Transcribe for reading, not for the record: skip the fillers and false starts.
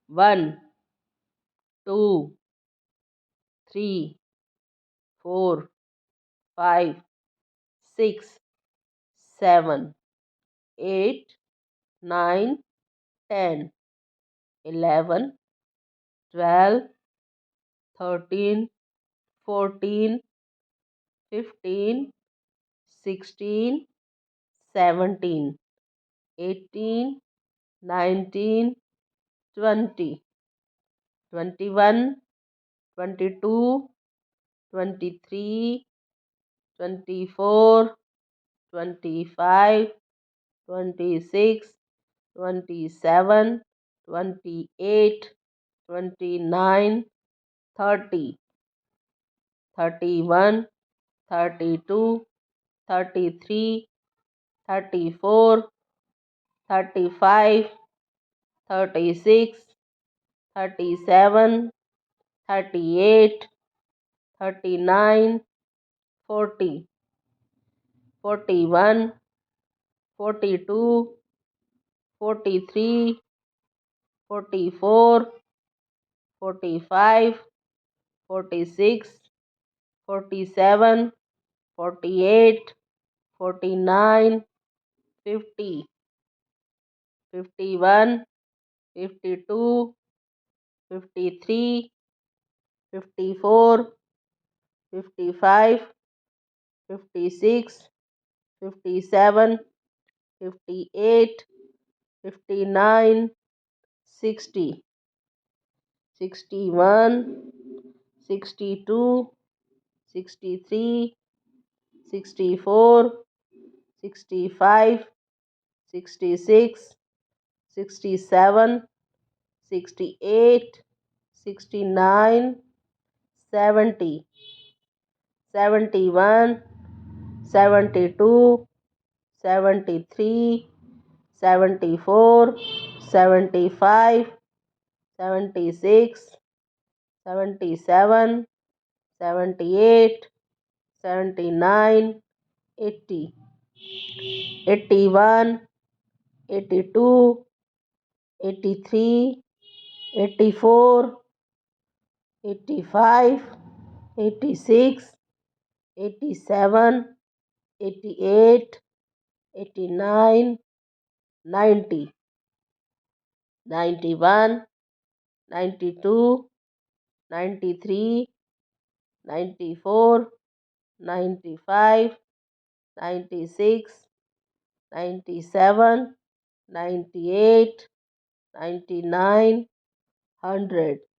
1, 2, 3, 4, 5, 6, 7, 8, 9, 10, 11, 12, 13, 14, 15, 16, 17, 18, 19, 20, 21, 22, 23, 24, 25, 26, 27, 28, 29, 30, 31, 32, 33, 34, 35, 36, 37, 38, 39, 40, 41, 42, 43, 44, 45, 46, 47, 48, 49, 50, 51, 52, 53, 54, 55, 56, 57, 58, 59, 60, 61, 62, 63, 64, 65, 66, 67, 68, 69, 70, 71, 72, 73, 74, 75, 76, 77, 78, 79, 80, 81, 82, 83, 84, 85, 86, 87, 88, 89, 90, 91, 92, 93, 94, 95, 96, 97, 98, 99, 100.